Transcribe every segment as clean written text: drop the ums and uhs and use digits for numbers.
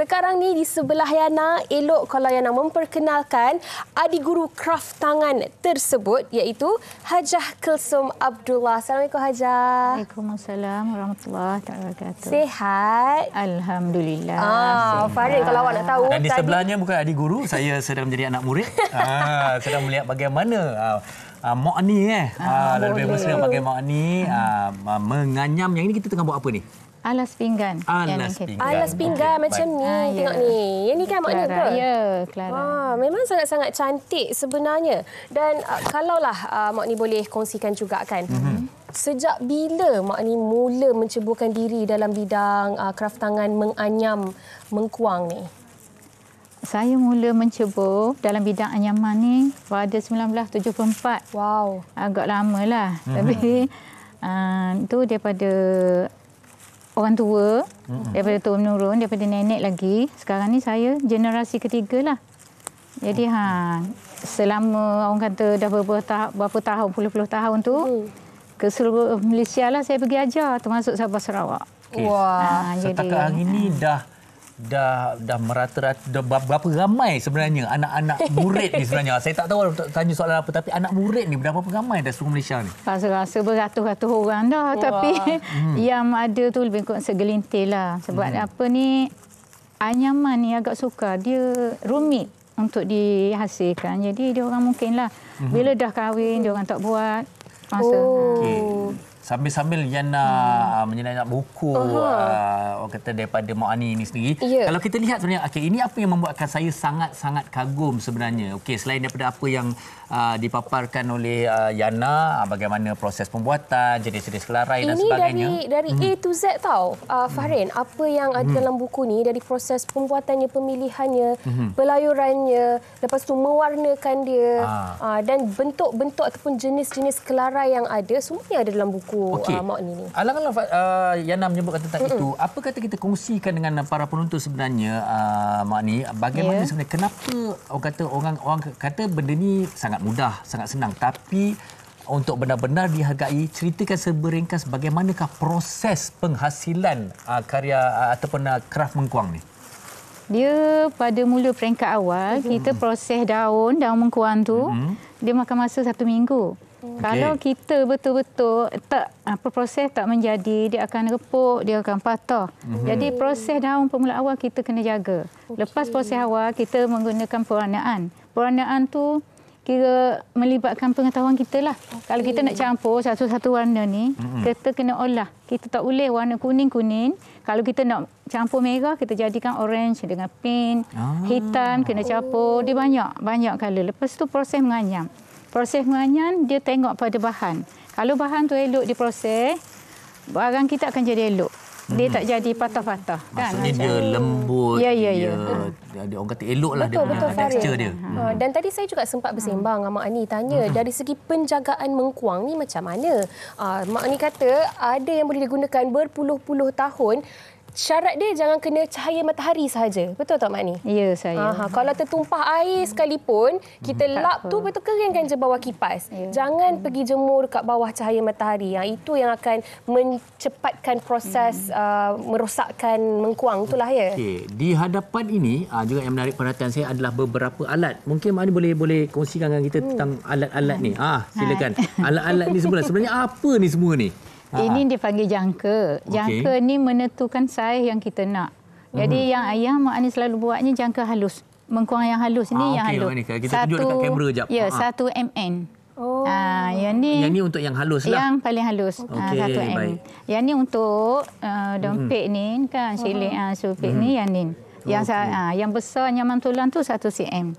sekarang ni di sebelah Yana, elok kalau Yana memperkenalkan adik guru kraft tangan tersebut iaitu Hajah Kulsum Abdullah. Assalamualaikum Hajah. Waalaikumsalam warahmatullahi wabarakatuh. Sihat? Alhamdulillah. Farid kalau awak nak tahu. Dan di sebelahnya bukan adik guru, saya sedang menjadi anak murid. Sedang melihat bagaimana Mak Ni lebih mesra pakai Mak Ni menganyam. Yang ini kita tengah buat apa ni? Alas pinggan. Alas pinggan macam ni. Tengok ni. Yang ni kan Mak Ni ke? Ya, Clara. Memang sangat-sangat cantik sebenarnya. Dan kalaulah Mak Ni boleh kongsikan juga kan. Sejak bila Mak Ni mula menceburkan diri dalam bidang kraft tangan menganyam mengkuang ni? Saya mula mencebur dalam bidang anyaman ni pada 1974. Wow. Agak lama lah. Tapi itu daripada orang tua, daripada turun-menurun, daripada nenek lagi. Sekarang ni saya generasi ketiga lah. Jadi selama orang kata dah berapa tahun, puluh-puluh tahun tu, ke seluruh Malaysia lah saya pergi ajar, termasuk Sabah Sarawak. Okay. Wah. Setakat hari ni dah merata-rata, berapa ramai sebenarnya anak-anak murid ni sebenarnya? Saya tak tahu tanya soalan apa, tapi anak murid ni berapa ramai dah seluruh Malaysia ni? Rasa-rasa beratus-ratus orang dah. Wah. Tapi yang ada tu lebih kurang segelintir lah. Sebab apa ni, anyaman ni agak sukar. Dia rumit untuk dihasilkan. Jadi dia orang mungkinlah bila dah kahwin, dia orang tak buat. Sambil-sambil Yana menyenayat buku orang kata daripada Mak Ani ini sendiri. Kalau kita lihat sebenarnya, ini apa yang membuatkan saya sangat-sangat kagum sebenarnya. Selain daripada apa yang dipaparkan oleh Yana, bagaimana proses pembuatan, jenis-jenis kelarai dan sebagainya. Ini dari A to Z tau, Fahrin. Apa yang ada dalam buku ni, dari proses pembuatannya, pemilihannya, pelayurannya, lepas tu mewarnakan dia, dan bentuk-bentuk ataupun jenis-jenis kelarai yang ada, semuanya ada dalam buku Mak Ni. Alang-alang Yana menyebutkan tentang itu, apa kata kita kongsikan dengan para penonton sebenarnya, Mak Ni, bagaimana sebenarnya, kenapa orang kata benda ni sangat mudah, sangat senang, tapi untuk benar-benar dihargai, ceritakan seberingkas bagaimanakah proses penghasilan karya ataupun kraft mengkuang ni? Dia pada mula peringkat awal, kita proses daun mengkuang tu, dia makan masa 1 minggu. Kalau kita betul-betul proses tak menjadi, dia akan repuk, dia akan patah. Jadi proses daun permula awal kita kena jaga. Lepas proses awal, kita menggunakan pewarnaan. Pewarnaan tu kira melibatkan pengetahuan kita lah. Kalau kita nak campur satu-satu warna ni, kita kena olah. Kita tak boleh warna kuning-kuning. Kalau kita nak campur merah, kita jadikan orange dengan pink. Hitam kena campur. Dia banyak color. Lepas tu proses menganyam. Proses menganyam, dia tengok pada bahan. Kalau bahan tu elok diproses, barang kita akan jadi elok. Dia tak jadi patah-patah. Maksudnya dia lembut. Ya. Dia orang kata elok lah dia punya tekstur dia. Dan tadi saya juga sempat bersembang dengan Mak Ani, tanya dari segi penjagaan mengkuang ni macam mana. Mak Ani kata ada yang boleh digunakan berpuluh-puluh tahun. Syarat dia jangan kena cahaya matahari sahaja. Betul tak Mak Ni? Ya, saya. Kalau tertumpah air sekalipun, kita lap tu, betul keringkan je bawah kipas. Jangan pergi jemur kat bawah cahaya matahari. Itu yang akan mencepatkan proses merosakkan mengkuang. Itulah ya. Di hadapan ini juga yang menarik perhatian saya adalah beberapa alat. Mungkin Mak Ni boleh kongsikan dengan kita tentang alat-alat ni. Silakan. Alat-alat ni sebenarnya apa ni semua ni? Ini dipanggil jangka. Jangka ni menentukan saiz yang kita nak. Jadi yang ayah Mak Ani selalu buatnya jangka halus. Mengkuang yang halus ni yang halus. Kita tunjuk dekat kamera jap. Ya, 1 mm. Yang ni untuk yang halus lah. Yang paling halus. 1 mm. Yang ni untuk dompet ni kan, silik supit ni yang ni. Yang besar nyaman tulang tu 1 cm.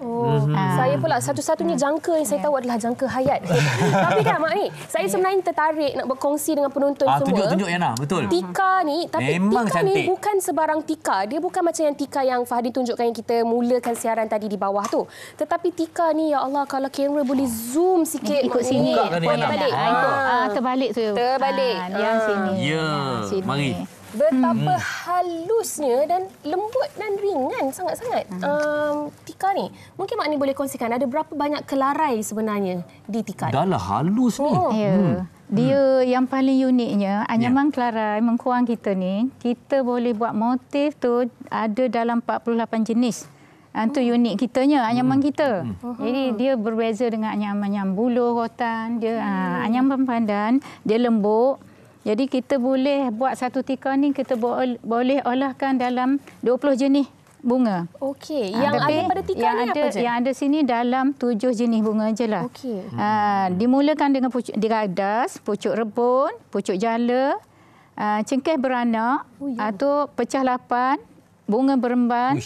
Saya pula satu-satunya jangka yang saya tahu adalah jangka hayat. Tapi kan Mak Ni, saya sebenarnya tertarik nak berkongsi dengan penonton semua. Tunjuk Yana, betul. Tika ni, tapi memang tika cantik. Ni bukan sebarang tika. Dia bukan macam yang tika yang Fahdi tunjukkan yang kita mulakan siaran tadi di bawah tu. Tetapi tika ni, ya Allah, kalau kamera boleh zoom sikit. Ikut sini. Balik. Terbalik tu. Terbalik. Yang sini. Ya, mari. Betapa halusnya dan lembut dan ringan sangat-sangat tika ni. Mungkin Mak Ni boleh kongsikan ada berapa banyak kelarai sebenarnya di tika ni? Dah lah halus ni. Dia yang paling uniknya, anyaman kelarai mengkuang kita ni, kita boleh buat motif tu ada dalam 48 jenis. Itu unik kitanya, anyaman kita. Jadi dia berbeza dengan anyaman yang buluh, rotan. Dia anyaman pandan, dia lembut. Jadi kita boleh buat satu tikar ni, kita boleh olahkan dalam 20 jenis bunga. Okey, yang ada pada tikar ni apa je? Yang ada sini dalam 7 jenis bunga je lah. Okey. Dimulakan dengan pucuk diradas, pucuk rebun, pucuk jala, cengkeh beranak, atau pecah lapan, bunga beremban,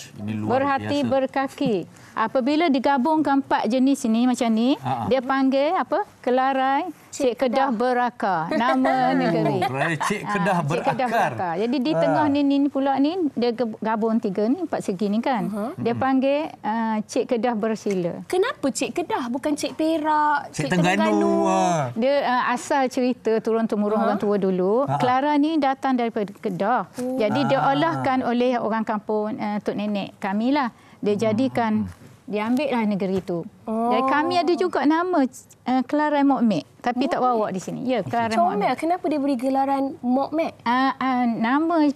berhati biasa. berkaki. Apabila digabungkan 4 jenis ini macam ni, dia panggil apa? Kelarai Cik Kedah Berakar. Nama negeri. Cik Kedah Berakar. Jadi di tengah ni pula ni dia gabung 3 ni, 4 segi ni kan. Dia panggil Cik Kedah Bersila. Kenapa Cik Kedah bukan Cik Perak, Cik Terengganu? Dia asal cerita turun-temurun orang tua dulu. Clara ni datang daripada Kedah. Jadi dia olahkan oleh orang kampung tok nenek kami lah. Dia jadikan, dia ambil lah negeri tu. Jadi kami ada juga nama Clara Mokmek. Tapi tak bawa di sini. Ya, Clara Mokmek. Kenapa dia beri gelaran Mokmek? Nama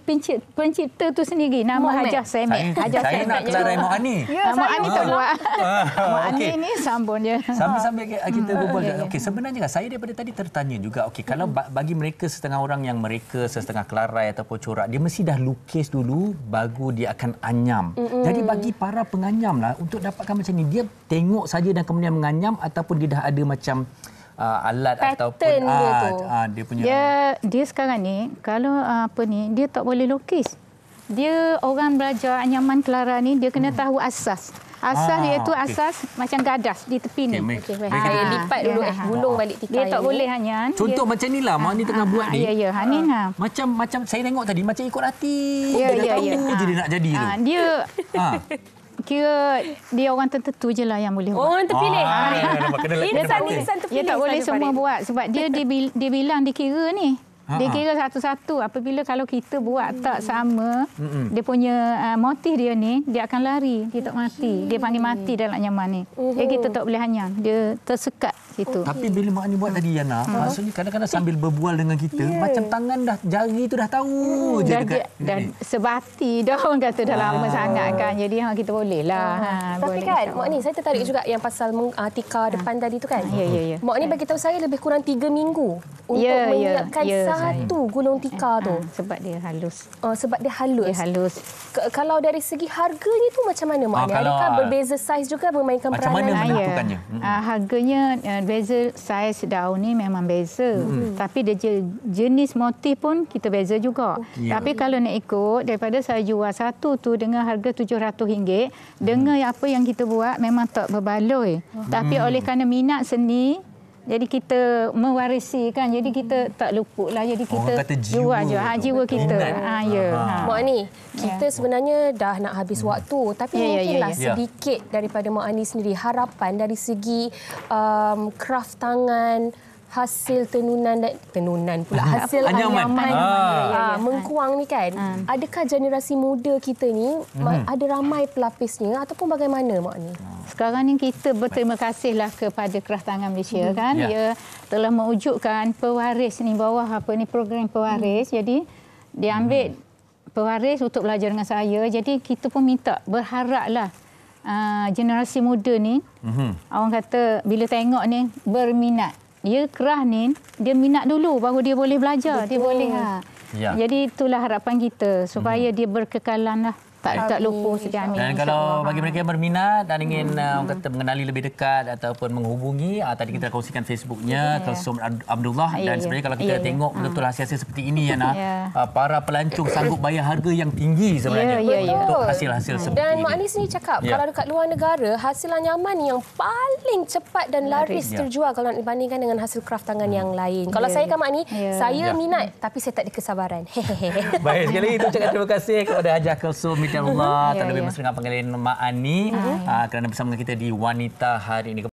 pencipta tu sendiri. Nama Hajah Semek. Saya nak Clara Mok Ani. Ya, Mok Ani tak buat. Mok Ani ni sambung je. Sambil kita berbual. Okey, sebenarnya saya daripada tadi tertanya juga. Okey, kalau bagi mereka setengah orang yang mereka setengah kelarai ataupun corak, dia mesti dah lukis dulu baru dia akan anyam. Jadi bagi para penganyam lah, untuk dapatkan macam ni, dia tengok saja dan kemudian menganyam ataupun dia dah ada macam alat pattern ataupun dia punya dia sekarang ni kalau dia tak boleh lukis. Dia orang belajar anyaman Clara ni dia kena tahu asas. Asas iaitu asas macam gadas di tepi ni. Saya lipat dulu gulung balik tikar. Dia tak boleh hanya. Contoh macam inilah Mak Ni tengah buat ni. Ya ni Macam saya tengok tadi macam ikut hati. Ya. Je dia nak jadi tu. Dia kira dia orang tertentu je lah yang boleh buat. Orang terpilih. Insan terpilih. Dia tak boleh semua buat sebab dia bilang dikira ni. Dia kira satu-satu. Apabila kalau kita buat tak sama, dia punya motif dia ni, dia akan lari. Dia tak mati. Dia panggil mati dalam anyaman ni. Jadi kita tak boleh hanyam. Dia tersekat situ. Tapi bila Mak Ni buat tadi, Yana, maksudnya kadang-kadang sambil berbual dengan kita, macam tangan dah, jari tu dah tahu je dekat. Dan sebati dah orang kata dah lama sangat kan. Jadi kita boleh lah. Tapi kan, Mak Ni, saya tertarik juga yang pasal tikar depan tadi tu kan. Ya. Mak Ni bagi tahu saya lebih kurang 3 minggu untuk menyiapkan satu gulung tikar tu. Sebab dia halus. Sebab dia halus. Kalau dari segi harganya tu macam mana, Mak Ni? Adakah berbeza saiz juga bermainkan peranan? Macam mana menentukannya? Harganya beza saiz daun ni memang beza. Tapi dia jenis motif pun kita beza juga. Tapi kalau nak ikut, daripada saya jual satu tu dengan harga RM700, dengan apa yang kita buat memang tak berbaloi. Tapi oleh kerana minat seni, jadi kita mewarisi kan. Jadi kita tak luput lah. Jadi kita jual je. Jiwa kita. Mak Ni, kita sebenarnya dah nak habis waktu. Tapi mungkinlah sedikit daripada Mak Ani sendiri. Harapan dari segi kraft tangan, hasil tenunan pula. Hasil anyaman mengkuang ni kan. Adakah generasi muda kita ni ada ramai pelapisnya ataupun bagaimana, Mak Ni? Sekarang ni kita berterima kasihlah kepada Kraft Tangan Malaysia kan. Dia telah mewujudkan pewaris ni bawah program pewaris. Jadi dia ambil pewaris untuk belajar dengan saya. Jadi kita pun berharaplah generasi muda ni orang kata bila tengok ni berminat. Dia kerah ni, dia minat dulu baru dia boleh belajar. Betul. Dia boleh. Jadi itulah harapan kita supaya dia berkekalan lah. Tak lupa sejak amin. Dan kalau bagi mereka yang berminat dan ingin orang kata mengenali lebih dekat ataupun menghubungi, tadi kita kongsikan Facebooknya Kalsum Abdullah. Dan sebenarnya kalau kita tengok betul hasil-hasil seperti ini, Yana, para pelancong sanggup bayar harga yang tinggi sebenarnya untuk hasil-hasil seperti ini. Dan Mak Ani sendiri cakap kalau dekat luar negara, hasil anyaman yang paling cepat dan laris terjual kalau dibandingkan dengan hasil kraft tangan yang lain. Kalau saya kan Mak Ani, saya minat tapi saya tak ada kesabaran. Baik, sekali lagi ucapkan terima kasih kepada Hajah Kalsum Allah terlebih mesra dengan panggilan Mak Ani kerana bersama dengan kita di Wanita hari ini.